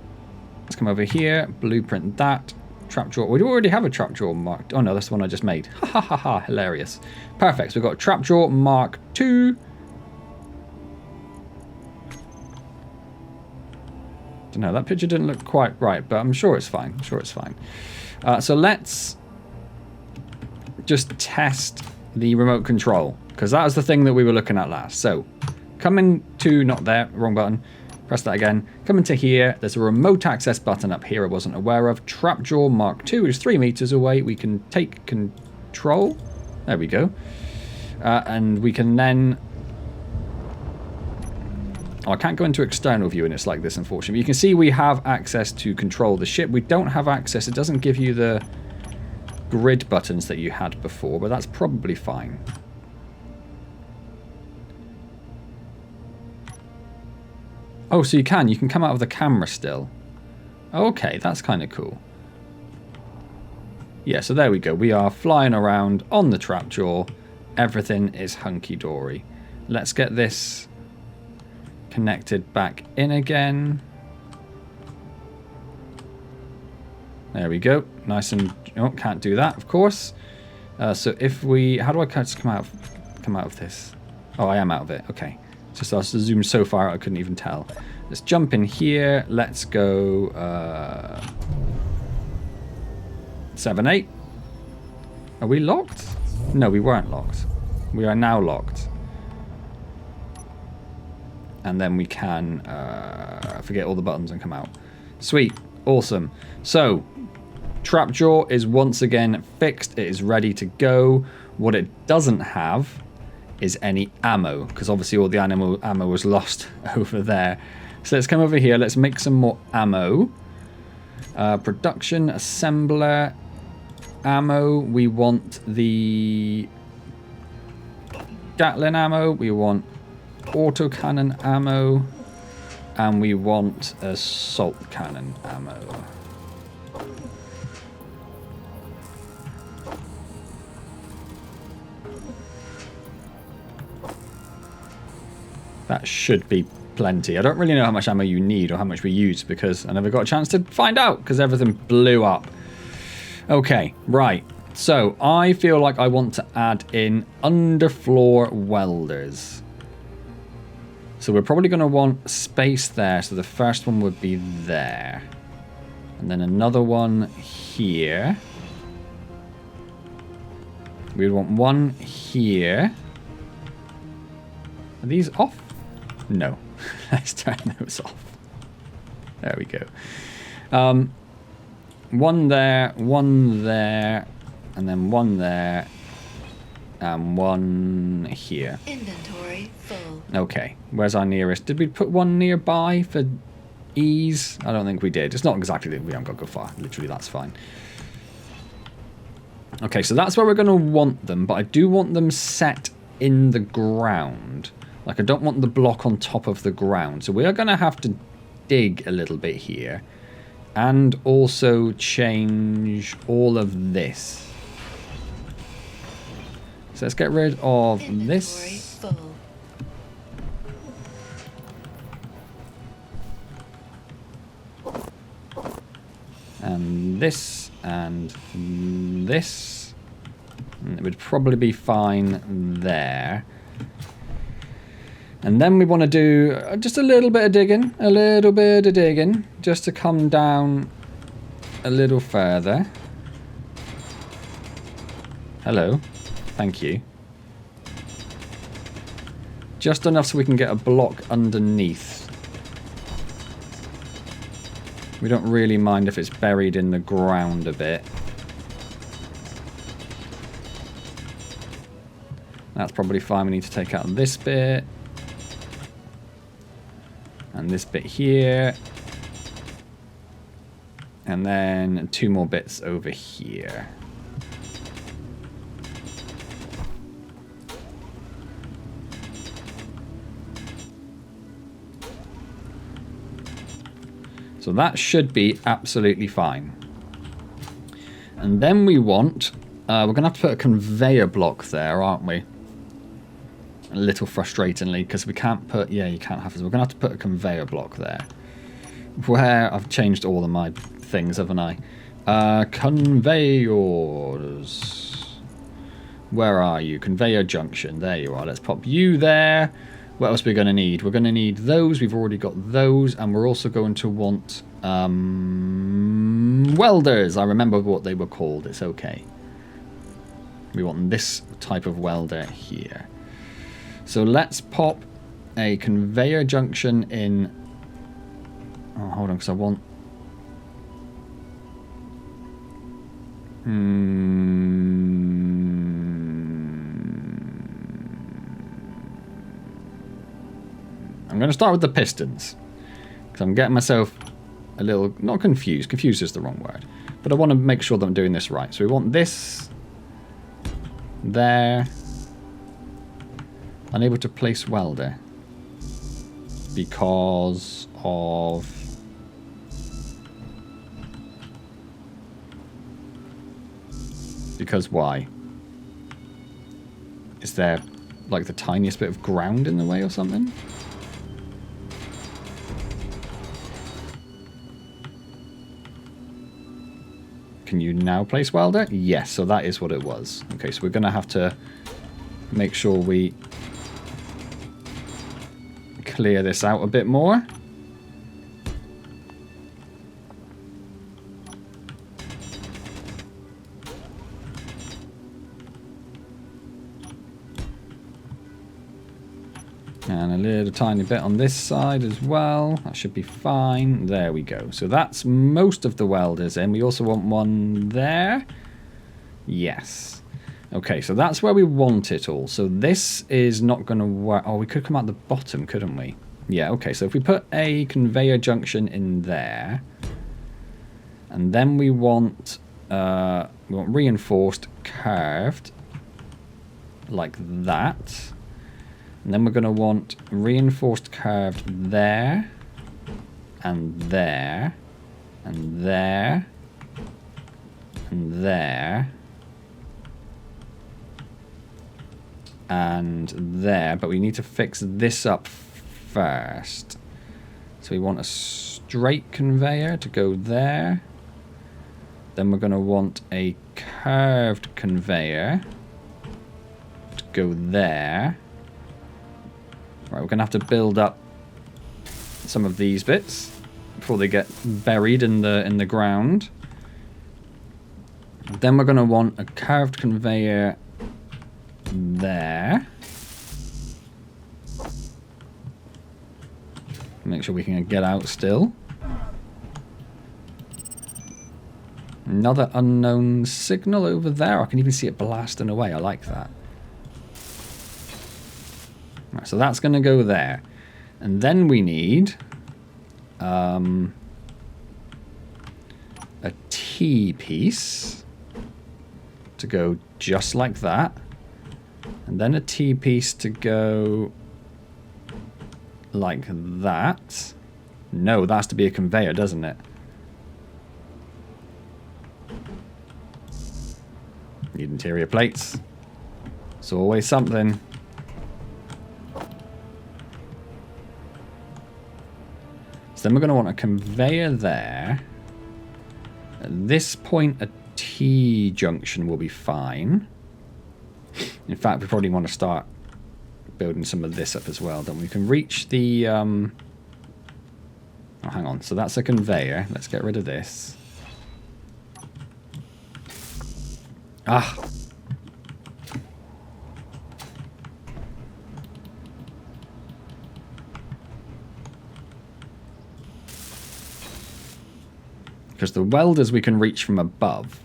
S1: Let's come over here, blueprint that. Trapjaw. We already have a trapjaw marked. Oh no, that's the one I just made. Ha ha ha ha, hilarious. Perfect, so we've got trapjaw Mark II. Don't know, that picture didn't look quite right, but I'm sure it's fine. I'm sure it's fine. So let's just test the remote control. because that was the thing that we were looking at last. So, come into, not there, wrong button. Press that again. Come into here. There's a remote access button up here I wasn't aware of. Trapjaw Mark II is 3 meters away. We can take control. There we go. And we can then... Oh, I can't go into external view and it's like this, unfortunately. You can see we have access to control the ship. We don't have access. It doesn't give you the grid buttons that you had before, but that's probably fine. Oh, so you can come out of the camera still. Okay, that's kind of cool. Yeah, so there we go. We are flying around on the Trapjaw. Everything is hunky-dory. Let's get this connected back in again. There we go. Nice and... Oh, can't do that, of course. So if we... How do I just come out of this? Oh, I am out of it. Okay. Just I zoomed so far I couldn't even tell. Let's jump in here. Let's go 7, 8. Are we locked? No, we weren't locked. We are now locked. And then we can forget all the buttons and come out. Sweet. Awesome. So, Trapjaw is once again fixed. It is ready to go. What it doesn't have is any ammo, because obviously all the ammo was lost over there. So let's come over here. Let's make some more ammo. Production, assembler, ammo. We want the Gatling ammo. We want autocannon ammo. And we want assault cannon ammo. That should be plenty. I don't really know how much ammo you need or how much we use because I never got a chance to find out because everything blew up. Okay, right. So I feel like I want to add in underfloor welders. So we're probably going to want space there. So the first one would be there. And then another one here. We'd want one here. Are these off? No. Let's turn those off. There we go. One there, and then one there, and one here.
S2: Inventory full.
S1: Okay, where's our nearest? Did we put one nearby for ease? I don't think we did. It's not exactly that we haven't got to go far. Literally, that's fine. Okay, so that's where we're going to want them, but I do want them set in the ground. Like, I don't want the block on top of the ground. So we are going to have to dig a little bit here. And also change all of this. So let's get rid of this.
S2: Full.
S1: And this. And this. And it would probably be fine there. And then we want to do just a little bit of digging, just to come down a little further. Hello, thank you. Just enough so we can get a block underneath. We don't really mind if it's buried in the ground a bit. That's probably fine. We need to take out this bit. And this bit here. And then 2 more bits over here. So that should be absolutely fine. And then we want... we're going to have to put a conveyor block there, aren't we? A little frustratingly, because we can't put... Yeah, you can't have this. We're going to have to put a conveyor block there. Where... I've changed all of my things, haven't I? Conveyors. Where are you? Conveyor junction. There you are. Let's pop you there. What else are we going to need? We're going to need those. We've already got those. And we're also going to want... welders. I remember what they were called. It's okay. We want this type of welder here. So let's pop a conveyor junction in. Oh, hold on, because I want. I'm going to start with the pistons, because I'm getting myself a little, not confused. Confused is the wrong word. But I want to make sure that I'm doing this right. So we want this there. Unable to place welder. Because of... Because why? Is there like the tiniest bit of ground in the way or something? Can you now place welder? Yes, so that is what it was. Okay, so we're going to have to make sure we clear this out a bit more. And a little tiny bit on this side as well. That should be fine. There we go. So that's most of the welders in. We also want one there. Yes. Okay, so that's where we want it all. So this is not going to work. Oh, we could come out the bottom, couldn't we? Yeah, okay. So if we put a conveyor junction in there. And then we want reinforced curved. Like that. And then we're going to want reinforced curved there, and there, and there, and there, and there. But we need to fix this up first. So we want a straight conveyor to go there. Then we're going to want a curved conveyor to go there. Right, we're going to have to build up some of these bits before they get buried in the ground. Then we're going to want a curved conveyor there. Make sure we can get out still. Another unknown signal over there. I can even see it blasting away. I like that. Right, so that's going to go there. And then we need a T-piece to go just like that. And then a T-piece to go like that. No, that has to be a conveyor, doesn't it? Need interior plates. It's always something. So then we're going to want a conveyor there. At this point, a T-junction will be fine. In fact, we probably want to start building some of this up as well. Then we can reach the... Oh, hang on. So that's a conveyor. Let's get rid of this. Ah! Because the welders we can reach from above.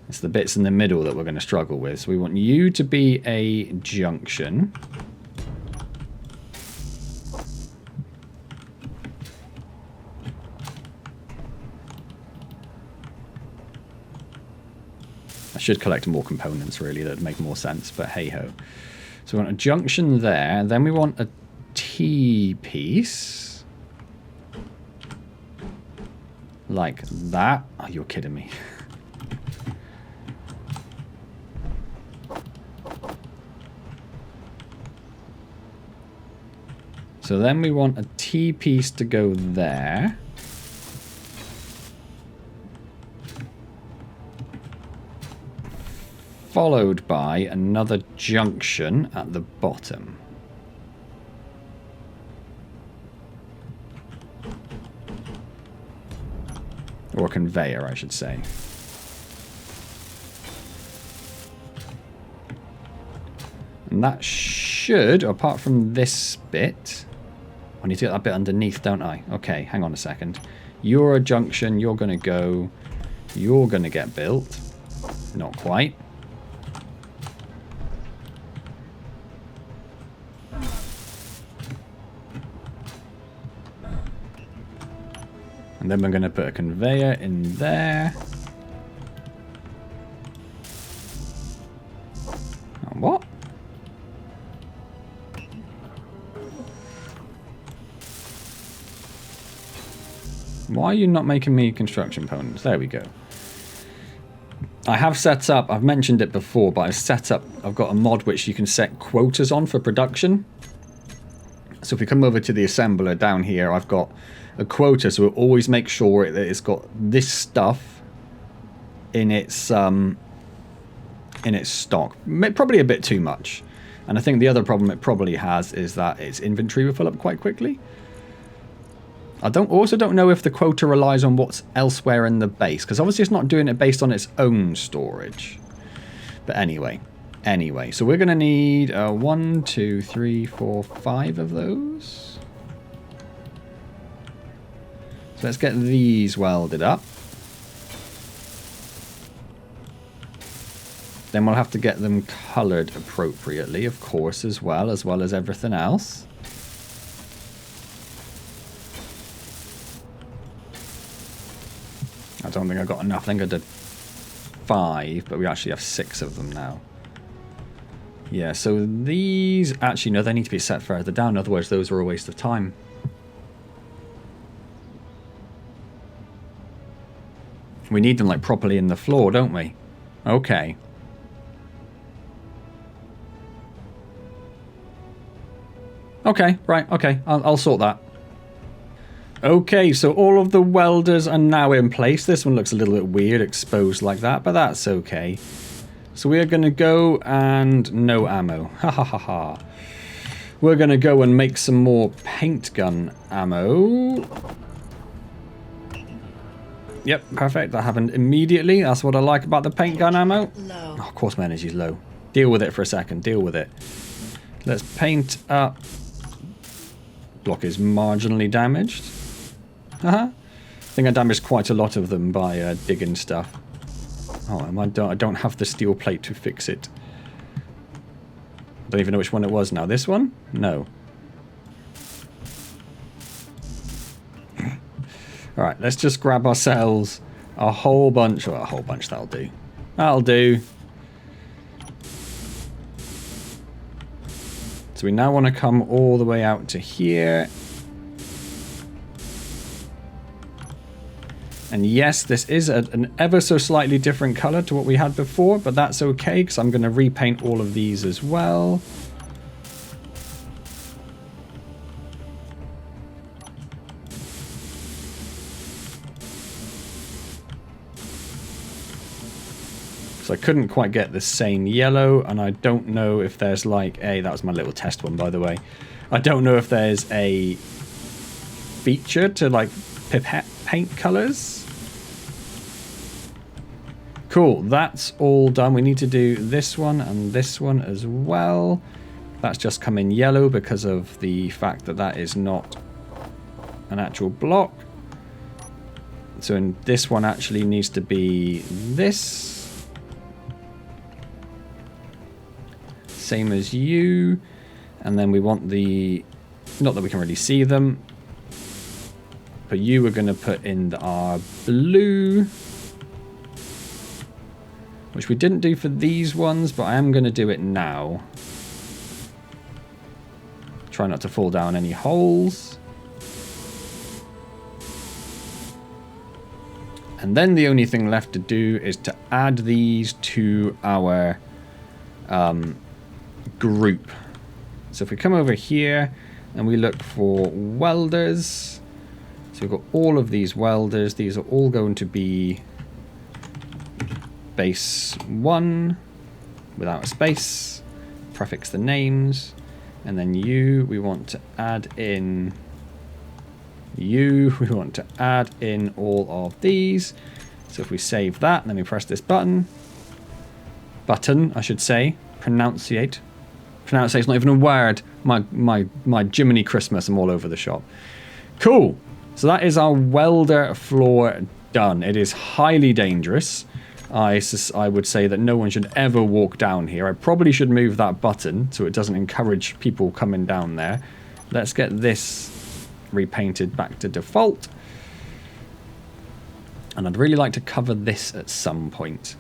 S1: It's the bits in the middle that we're going to struggle with. So we want you to be a junction. I should collect more components, really. That would make more sense, but hey-ho. So we want a junction there. Then we want a T-piece. Like that. Oh, you're kidding me. So then we want a T-piece to go there. Followed by another junction at the bottom. Or a conveyor, I should say. And that should, apart from this bit, I need to get that bit underneath, don't I? Okay, hang on a second. You're a junction, you're going to go, you're going to get built. Not quite. And then we're going to put a conveyor in there. And what? Why are you not making me construction components? There we go. I have set up, I've mentioned it before, but I've got a mod which you can set quotas on for production. So if we come over to the assembler down here, I've got a quota, so we'll always make sure that it's got this stuff in its stock. Probably a bit too much. And I think the other problem it probably has is that its inventory will fill up quite quickly. I also don't know if the quota relies on what's elsewhere in the base, because obviously it's not doing it based on its own storage. But anyway, so we're going to need 1, 2, 3, 4, 5 of those. So let's get these welded up. Then we'll have to get them coloured appropriately, of course, as well as everything else. I don't think I got enough. I think I did 5, but we actually have 6 of them now. Yeah, so these... Actually, no, they need to be set further down. Otherwise, those are a waste of time. We need them, like, properly in the floor, don't we? Okay. Okay, right, okay. I'll sort that. Okay, so all of the welders are now in place. This one looks a little bit weird, exposed like that, but that's okay. So we're going to go and no ammo. Ha ha ha ha. We're going to go and make some more paint gun ammo. Yep, perfect. That happened immediately. That's what I like about the paint gun ammo.
S2: Low.
S1: Oh, of course my energy's low. Deal with it for a second. Deal with it. Let's paint up. Block is marginally damaged. I think I damaged quite a lot of them by digging stuff. Oh, I don't have the steel plate to fix it. Don't even know which one it was now. This one? No. Alright, let's just grab ourselves a whole bunch. Well, a whole bunch, that'll do. That'll do. So we now want to come all the way out to here. And yes, this is an ever so slightly different color to what we had before, but that's okay because I'm going to repaint all of these as well. So I couldn't quite get the same yellow, and I don't know if there's like a... That was my little test one, by the way. I don't know if there's a feature to like pipette paint colors. Cool, that's all done. We need to do this one and this one as well. That's just come in yellow because of the fact that that is not an actual block. So in this one actually needs to be this. Same as you. And then we want the... Not that we can really see them. But you are going to put in our blue. Which we didn't do for these ones, but I am going to do it now. Try not to fall down any holes. And then the only thing left to do is to add these to our group. So if we come over here and we look for welders. So we've got all of these welders. These are all going to be base 1 without a space. Prefix the names. And then you, we want to add in you. We want to add in all of these. So if we save that, and then we press this button, I should say, pronunciate. For now, it's not even a word. My Jiminy Christmas, I'm all over the shop. Cool. So that is our welder floor done. It is highly dangerous. I would say that no one should ever walk down here. I probably should move that button so it doesn't encourage people coming down there. Let's get this repainted back to default. And I'd really like to cover this at some point.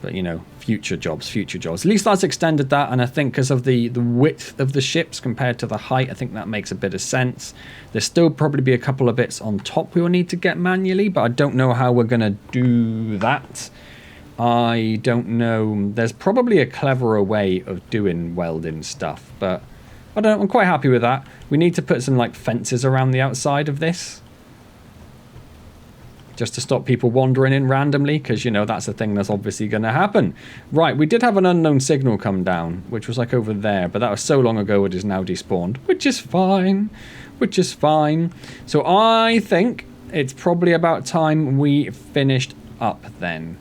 S1: But, you know, future jobs. At least that's extended that, and I think because of the width of the ships compared to the height, I think that makes a bit of sense. There's still probably be a couple of bits on top we will need to get manually, but I don't know how we're going to do that. I don't know. There's probably a cleverer way of doing welding stuff, but I don't know. I'm quite happy with that. We need to put some, like, fences around the outside of this, just to stop people wandering in randomly, because, you know, that's a thing that's obviously going to happen. Right, we did have an unknown signal come down, which was like over there, but that was so long ago it is now despawned, which is fine. So I think it's probably about time we finished up then.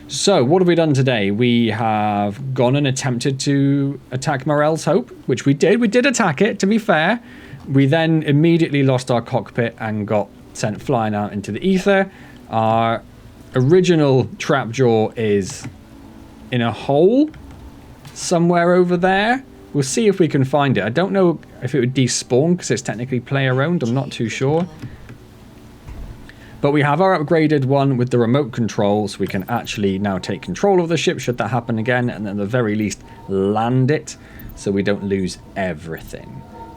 S1: So what have we done today? We have gone and attempted to attack Morrell's Hope, which we did. We did attack it, to be fair. We then immediately lost our cockpit and got sent flying out into the ether. Our original trapjaw is in a hole somewhere over there. We'll see if we can find it. I don't know if it would despawn because it's technically player owned. I'm not too sure. But we have our upgraded one with the remote control, so we can actually now take control of the ship should that happen again, and at the very least land it so we don't lose everything,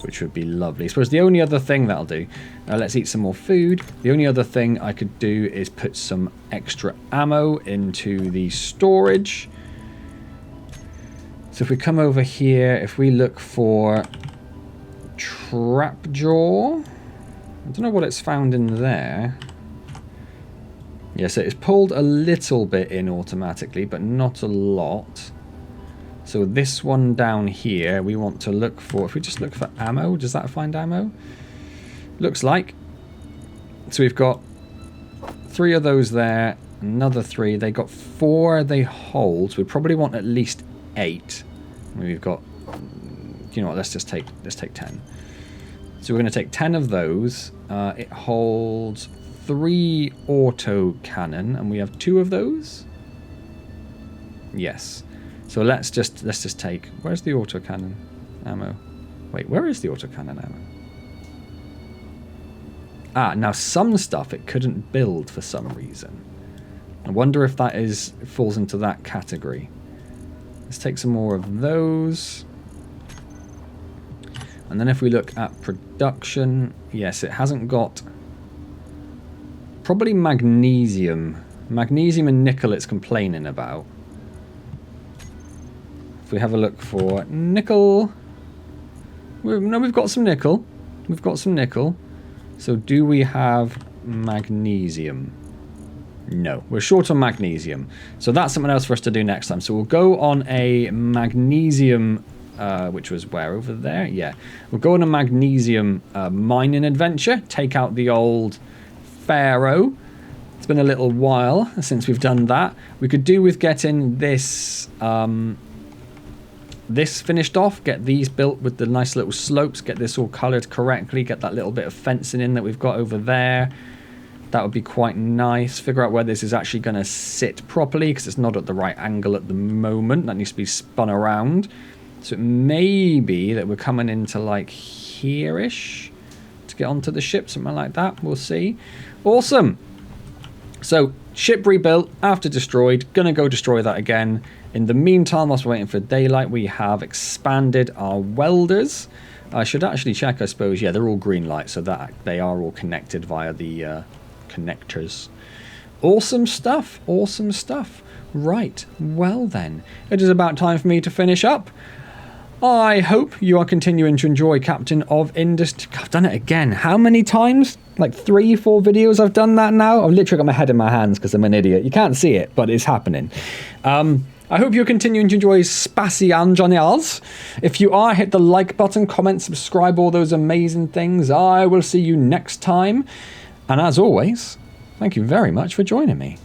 S1: which would be lovely. I suppose the only other thing that'll do, let's eat some more food. The only other thing I could do is put some extra ammo into the storage. So if we come over here, if we look for trapjaw, I don't know what it's found in there. Yes, it's pulled a little bit in automatically, but not a lot. So this one down here, we want to look for, if we just look for ammo, does that find ammo? Looks like. So we've got 3 of those there, another 3. They got 4 they hold, so we probably want at least 8. We've got, you know what, let's take 10. So we're going to take 10 of those. It holds 3 auto cannon, and we have 2 of those. Yes. So let's just take, where's the autocannon ammo? Wait, where is the autocannon ammo? Ah, now some stuff it couldn't build for some reason. I wonder if that falls into that category. Let's take some more of those. And then if we look at production, yes, it hasn't got probably magnesium. Magnesium and nickel it's complaining about. If we have a look for nickel, we've got some nickel. We've got some nickel. So do we have magnesium? No, we're short on magnesium. So that's something else for us to do next time. So we'll go on a magnesium, which was where, over there? Yeah. We'll go on a magnesium mining adventure. Take out the old Pharaoh. It's been a little while since we've done that. We could do with getting this this finished off, get these built with the nice little slopes, get this all coloured correctly, get that little bit of fencing in that we've got over there. That would be quite nice. Figure out where this is actually going to sit properly, because it's not at the right angle at the moment. That needs to be spun around. So it may be that we're coming into like here-ish to get onto the ship, something like that. We'll see. Awesome. So ship rebuilt after destroyed. Gonna go destroy that again. In the meantime, whilst we're waiting for daylight, we have expanded our welders. I should actually check, I suppose. Yeah, they're all green light, so that they are all connected via the connectors. Awesome stuff. Awesome stuff. Right. Well then, it is about time for me to finish up. I hope you are continuing to enjoy Captain of Industry. I've done it again. How many times? Like 3, 4 videos I've done that now? I've literally got my head in my hands because I'm an idiot. You can't see it, but it's happening. I hope you're continuing to enjoy Spacian Journals. If you are, hit the like button, comment, subscribe, all those amazing things. I will see you next time. And as always, thank you very much for joining me.